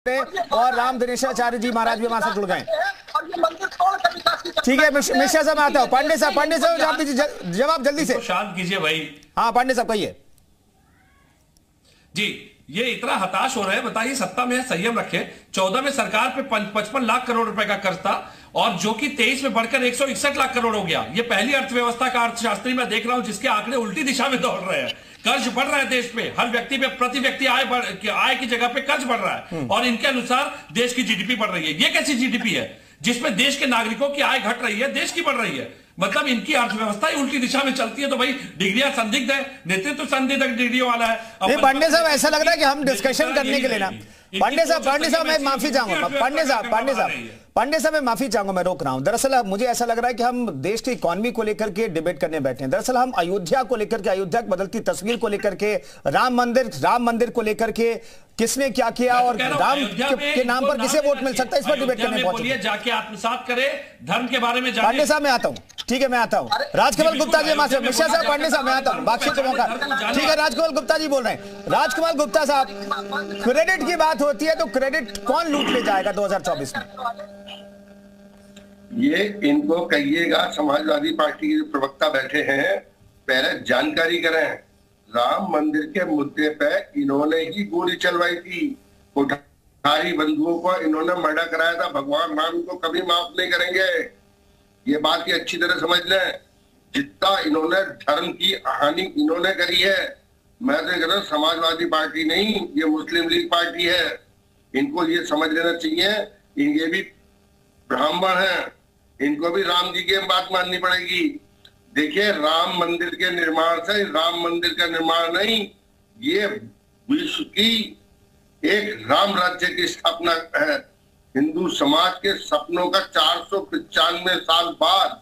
और राम दिनेशाचार्य जी महाराज भी हमारे साथ जुड़ गए। ठीक है मिश्रा साहब, आता हूँ। पांडे साहब जवाब दीजिए, जवाब जल्दी से। शांत कीजिए भाई। हाँ पांडे साहब कहिए। जी, ये इतना हताश हो रहे हैं, बताइए। सत्ता में संयम रखे। 14 में सरकार पे 55 लाख करोड़ रुपए का कर्ज था और जो कि 23 में बढ़कर 161 लाख करोड़ हो गया। ये पहली अर्थव्यवस्था का अर्थशास्त्री मैं देख रहा हूं जिसके आंकड़े उल्टी दिशा में दौड़ रहे हैं। कर्ज बढ़ रहा है देश में, हर व्यक्ति पे, प्रति व्यक्ति आय की जगह पे कर्ज बढ़ रहा है और इनके अनुसार देश की जीडीपी बढ़ रही है। ये कैसी जीडीपी है जिसमें देश के नागरिकों की आय घट रही है, देश की बढ़ रही है? मतलब इनकी अर्थव्यवस्था ही उल्टी दिशा में चलती है। तो भाई डिग्रियां संदिग्ध है, नेतृत्व संदिग्ध डिग्रियों वाला है। पांडे साहब ऐसा लग रहा है कि हम डिस्कशन करने के लिए ना, पांडे साहब मैं माफी चाहूंगा। पांडे साहब मैं माफी चाहूंगा, मैं रोक रहा हूं। दरअसल मुझे ऐसा लग रहा है कि हम देश की इकोनॉमी को लेकर के डिबेट करने बैठे हैं। दरअसल हम अयोध्या को लेकर के, अयोध्या की बदलती तस्वीर को लेकर के, राम मंदिर को लेकर के किसने क्या किया और राम के नाम पर किसे वोट मिल सकता है, इस पर डिबेट करने पहुंचे। जाके आत्मसात करे, धर्म के बारे में। पांडे साहब मैं आता हूं, ठीक है मैं आता हूं। राजकमल गुप्ता जी हमारे, मिश्रा साहब, पांडे साहब मैं आता हूं, बाकी को मौका। ठीक है, राजकमल गुप्ता जी बोल रहे हैं। राजकमल गुप्ता साहब, क्रेडिट की बात होती है तो क्रेडिट कौन लूट ले जाएगा 2024 में? ये इनको कहिएगा, समाजवादी पार्टी के प्रवक्ता बैठे हैं, पहले जानकारी करें। राम मंदिर के मुद्दे पे इन्होंने ही गोली चलवाई थी, कोठारी बंधुओं को इन्होंने मर्डर कराया था। भगवान राम को कभी माफ नहीं करेंगे, ये बात की अच्छी तरह समझ लें। जितना इन्होंने धर्म की हानि इन्होंने करी है, मैं तो कह रहा हूं समाजवादी पार्टी नहीं, ये मुस्लिम लीग पार्टी है। इनको ये समझ लेना चाहिए, ये भी ब्राह्मण हैं, इनको भी राम जी की बात माननी पड़ेगी। देखिए, राम मंदिर के निर्माण से राम मंदिर का निर्माण नहीं, ये विश्व की एक राम राज्य की स्थापना है। हिंदू समाज के सपनों का 495 साल बाद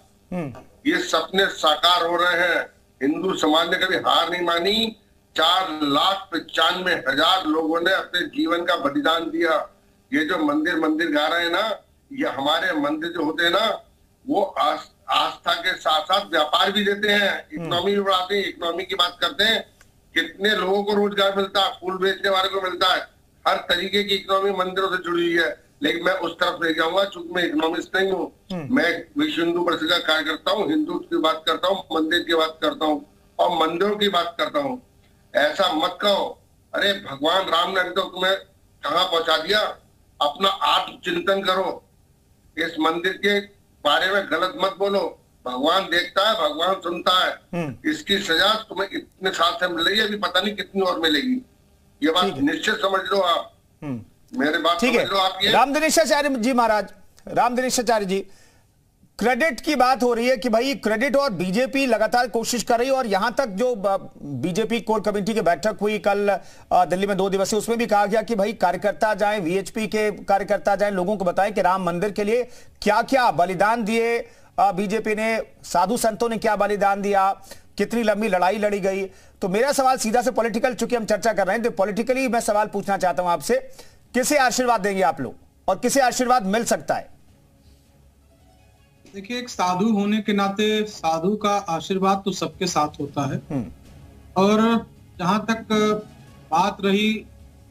ये सपने साकार हो रहे हैं। हिंदू समाज ने कभी हार नहीं मानी। 4,95,000 लोगों ने अपने जीवन का बलिदान दिया। ये जो मंदिर गा रहे हैं ना, ये हमारे मंदिर जो होते हैं ना, वो आस्था के साथ साथ व्यापार भी देते हैं, इकोनॉमी भी बढ़ाते हैं। इकोनॉमी की बात करते हैं, कितने लोगों को रोजगार मिलता है, फूल बेचने वाले को मिलता है। हर तरीके की इकोनॉमी मंदिरों से जुड़ी हुई है। लेकिन मैं उस तरफ ले जाऊंगा, चूंकि मैं इकोनॉमिस्ट नहीं हूँ। मैं विश्व हिंदू परिषद का कार्यकर्ता हूँ, हिंदू की बात करता हूँ, मंदिर की बात करता हूँ और मंदिरों की बात करता हूँ। ऐसा मत कहो, अरे भगवान राम ने तो तुम्हें कहाँ पहुंचा दिया। अपना आत्म चिंतन करो, इस मंदिर के बारे में गलत मत बोलो। भगवान देखता है, भगवान सुनता है। इसकी सजा तुम्हें इतने साल से मिल रही है, अभी पता नहीं कितनी और मिलेगी। ये बात निश्चित समझ लो आप, मेरे बात समझ लो आप। ये राम दिनेशाचार्य जी महाराज, राम दिनेशाचार्य जी, क्रेडिट की बात हो रही है कि भाई क्रेडिट, और बीजेपी लगातार कोशिश कर रही है। और यहां तक जो बीजेपी कोर कमेटी की बैठक हुई कल दिल्ली में 2 दिवसीय, उसमें भी कहा गया कि भाई कार्यकर्ता जाएं, वीएचपी के कार्यकर्ता जाएं, लोगों को बताएं कि राम मंदिर के लिए क्या क्या बलिदान दिए बीजेपी ने, साधु संतों ने क्या बलिदान दिया, कितनी लंबी लड़ाई लड़ी गई। तो मेरा सवाल सीधा से पॉलिटिकल, चूंकि हम चर्चा कर रहे हैं तो पॉलिटिकली मैं सवाल पूछना चाहता हूं आपसे, किसे आशीर्वाद देंगे आप लोग और किसे आशीर्वाद मिल सकता है? देखिए, एक साधु होने के नाते साधु का आशीर्वाद तो सबके साथ होता है। और जहां तक बात रही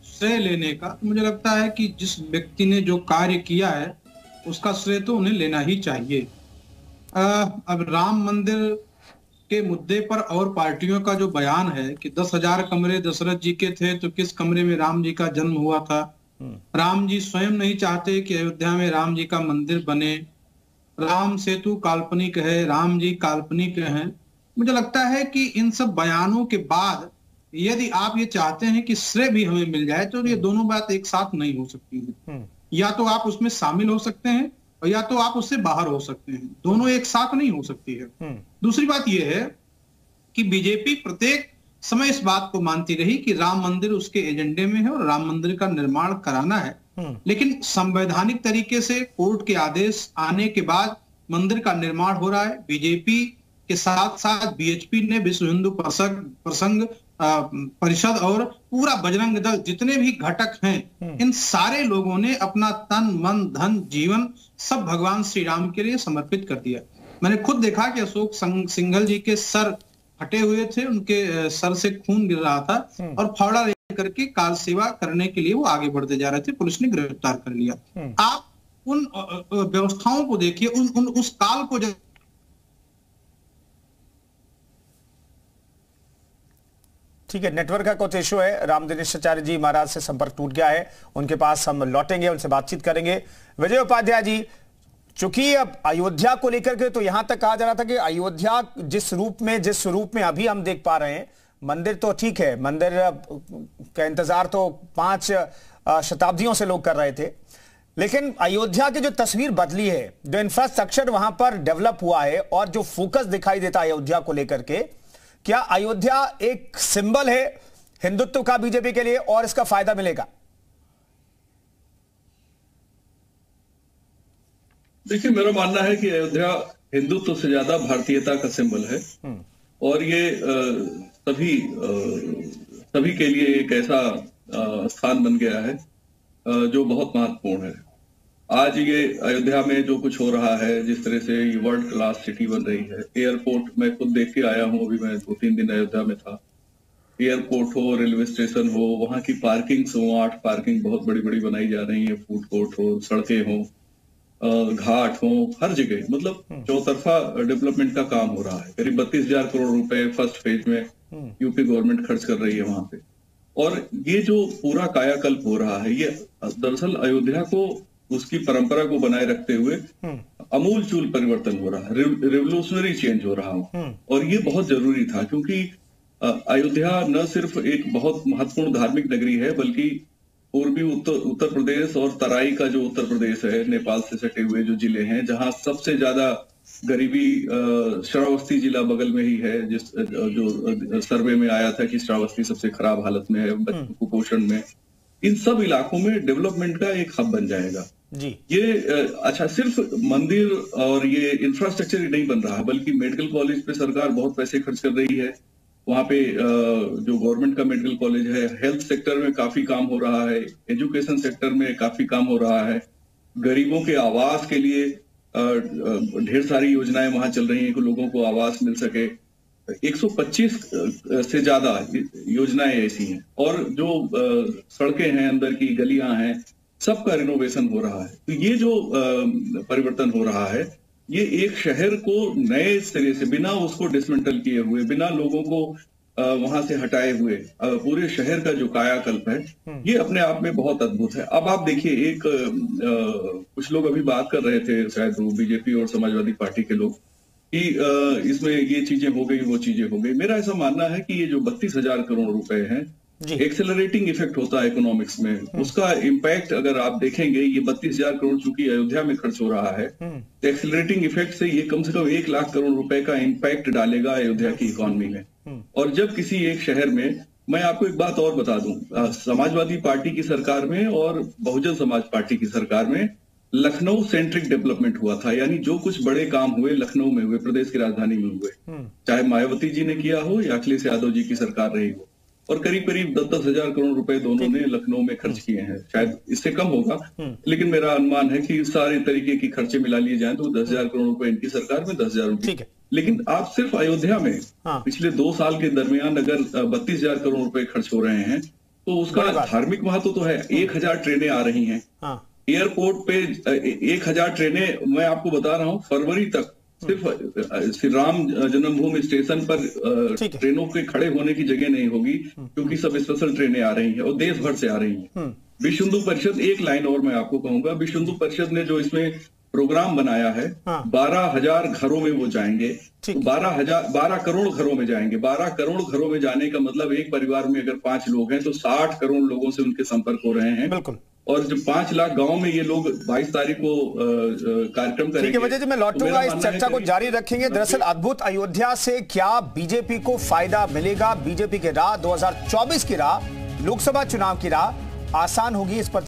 श्रेय लेने का, तो मुझे लगता है कि जिस व्यक्ति ने जो कार्य किया है उसका श्रेय तो उन्हें लेना ही चाहिए। अब राम मंदिर के मुद्दे पर और पार्टियों का जो बयान है कि 10,000 कमरे दशरथ जी के थे तो किस कमरे में राम जी का जन्म हुआ था। राम जी स्वयं नहीं चाहते कि अयोध्या में राम जी का मंदिर बने। राम सेतु काल्पनिक है, राम जी काल्पनिक हैं। मुझे लगता है कि इन सब बयानों के बाद यदि आप ये चाहते हैं कि श्रेय भी हमें मिल जाए, तो ये दोनों बात एक साथ नहीं हो सकती है। या तो आप उसमें शामिल हो सकते हैं और या तो आप उससे बाहर हो सकते हैं, दोनों एक साथ नहीं हो सकती है। दूसरी बात यह है कि बीजेपी प्रत्येक समय इस बात को मानती रही कि राम मंदिर उसके एजेंडे में है और राम मंदिर का निर्माण कराना है। लेकिन संवैधानिक तरीके से कोर्ट के आदेश आने के बाद मंदिर का निर्माण हो रहा है। बीजेपी के साथ साथ बीएचपी ने, विश्व हिंदू परिषद और पूरा बजरंग दल, जितने भी घटक हैं, इन सारे लोगों ने अपना तन मन धन जीवन सब भगवान श्री राम के लिए समर्पित कर दिया। मैंने खुद देखा कि अशोक सिंघल जी के सर फटे हुए थे, उनके सर से खून गिर रहा था और फावड़ा लेकर के काल सेवा करने के लिए वो आगे बढ़ते जा रहे थे, पुलिस ने गिरफ्तार कर लिया। आप उन व्यवस्थाओं को देखिए, उस काल को ठीक है, नेटवर्क का कुछ इशू है। रामदिनेशाचार्य जी महाराज से संपर्क टूट गया है, उनके पास हम लौटेंगे, उनसे बातचीत करेंगे। विजय उपाध्याय जी, चूंकि अब अयोध्या को लेकर के तो यहां तक कहा जा रहा था कि अयोध्या जिस स्वरूप में अभी हम देख पा रहे हैं, मंदिर तो ठीक है, मंदिर का इंतजार तो 5 शताब्दियों से लोग कर रहे थे, लेकिन अयोध्या की जो तस्वीर बदली है, जो इंफ्रास्ट्रक्चर वहां पर डेवलप हुआ है और जो फोकस दिखाई देता है अयोध्या को लेकर के, क्या अयोध्या एक सिंबल है हिंदुत्व का बीजेपी के लिए और इसका फायदा मिलेगा? देखिए, मेरा मानना है कि अयोध्या हिंदुत्व से ज्यादा भारतीयता का सिंबल है और ये सभी के लिए एक ऐसा स्थान बन गया है जो बहुत महत्वपूर्ण है। आज ये अयोध्या में जो कुछ हो रहा है, जिस तरह से ये वर्ल्ड क्लास सिटी बन रही है, एयरपोर्ट मैं खुद देख के आया हूँ, अभी मैं 2-3 दिन अयोध्या में था। एयरपोर्ट हो, रेलवे स्टेशन हो, वहाँ की पार्किंग्स हो, 8 पार्किंग बहुत बड़ी बड़ी बनाई जा रही है, फूड कोर्ट हो, सड़कें हो, घाट हो, हर जगह मतलब चौतरफा डेवलपमेंट का काम हो रहा है। करीब 32,000 करोड़ रुपए फर्स्ट फेज में यूपी गवर्नमेंट खर्च कर रही है वहां पे। और ये जो पूरा कायाकल्प हो रहा है, ये दरअसल अयोध्या को, उसकी परंपरा को बनाए रखते हुए अमूलचूल परिवर्तन हो रहा है, रिवोल्यूशनरी चेंज हो रहा है। और ये बहुत जरूरी था, क्योंकि अयोध्या न सिर्फ एक बहुत महत्वपूर्ण धार्मिक नगरी है, बल्कि पूर्वी उत्तर प्रदेश और तराई का जो उत्तर प्रदेश है, नेपाल से सटे हुए जो जिले हैं, जहां सबसे ज्यादा गरीबी, श्रावस्ती जिला बगल में ही है, जो सर्वे में आया था कि श्रावस्ती सबसे खराब हालत में है, बच्चों कुपोषण में। इन सब इलाकों में डेवलपमेंट का एक हब बन जाएगा जी। ये अच्छा, सिर्फ मंदिर और ये इंफ्रास्ट्रक्चर ही नहीं बन रहा, बल्कि मेडिकल कॉलेज पे सरकार बहुत पैसे खर्च कर रही है। वहां पे जो गवर्नमेंट का मेडिकल कॉलेज है, हेल्थ सेक्टर में काफी काम हो रहा है, एजुकेशन सेक्टर में काफी काम हो रहा है, गरीबों के आवास के लिए ढेर सारी योजनाएं वहां चल रही हैं कि लोगों को आवास मिल सके। 125 से ज्यादा योजनाएं ऐसी हैं, और जो सड़कें हैं, अंदर की गलियां हैं, सबका रिनोवेशन हो रहा है। तो ये जो परिवर्तन हो रहा है, ये एक शहर को नए सिरे से, बिना उसको डिसमेंटल किए हुए, बिना लोगों को वहां से हटाए हुए, पूरे शहर का जो कायाकल्प है, ये अपने आप में बहुत अद्भुत है। अब आप देखिए, कुछ लोग अभी बात कर रहे थे, शायद वो बीजेपी और समाजवादी पार्टी के लोग, कि इसमें ये चीजें हो गई, वो चीजें हो गई। मेरा ऐसा मानना है कि ये जो 32,000 करोड़ रुपए हैं, एक्सेलरेटिंग इफेक्ट होता है इकोनॉमिक्स में, उसका इम्पैक्ट अगर आप देखेंगे, ये 32,000 करोड़ चूंकि अयोध्या में खर्च हो रहा है, तो एक्सेलरेटिंग इफेक्ट से ये कम से कम 1 लाख करोड़ रुपए का इम्पैक्ट डालेगा अयोध्या की इकोनॉमी में। और जब किसी एक शहर में, मैं आपको एक बात और बता दूं, समाजवादी पार्टी की सरकार में और बहुजन समाज पार्टी की सरकार में लखनऊ सेंट्रिक डेवलपमेंट हुआ था, यानी जो कुछ बड़े काम हुए लखनऊ में हुए, प्रदेश की राजधानी में हुए, चाहे मायावती जी ने किया हो या अखिलेश यादव जी की सरकार रही हो। और करीब करीब 10-10 हजार करोड़ रुपए दोनों ने लखनऊ में खर्च किए हैं, शायद इससे कम होगा, लेकिन मेरा अनुमान है कि सारे तरीके की खर्चे मिला लिए जाएं तो 10,000 करोड़ रुपए इनकी सरकार में, 10,000 रुपए। लेकिन आप सिर्फ अयोध्या में पिछले 2 साल के दरमियान अगर 32,000 करोड़ रुपए खर्च हो रहे हैं, तो उसका धार्मिक महत्व तो है। 1,000 ट्रेनें आ रही हैं एयरपोर्ट पे, 1,000 ट्रेनें, मैं आपको बता रहा हूँ, फरवरी तक सिर्फ श्री राम जन्मभूमि स्टेशन पर ट्रेनों के खड़े होने की जगह नहीं होगी, क्योंकि सब स्पेशल ट्रेनें आ रही हैं और देश भर से आ रही हैं। विश्व हिंदू परिषद, एक लाइन और मैं आपको कहूंगा, विश्व हिंदू परिषद ने जो इसमें प्रोग्राम बनाया है, 12,000 घरों में वो जाएंगे, तो 12 करोड़ घरों में जाएंगे। 12 करोड़ घरों में जाने का मतलब, एक परिवार में अगर 5 लोग हैं तो 60 करोड़ लोगों से उनके संपर्क हो रहे हैं। बिल्कुल। और जो 5 लाख गांव में ये लोग 22 तारीख को कार्यक्रम करेंगे। ठीक है वजह से मैं लौटूंगा, इस चर्चा को जारी रखेंगे। दरअसल अद्भुत अयोध्या से क्या बीजेपी को फायदा मिलेगा? बीजेपी की राह, 2024 की राह, लोकसभा चुनाव की राह आसान होगी, इस पर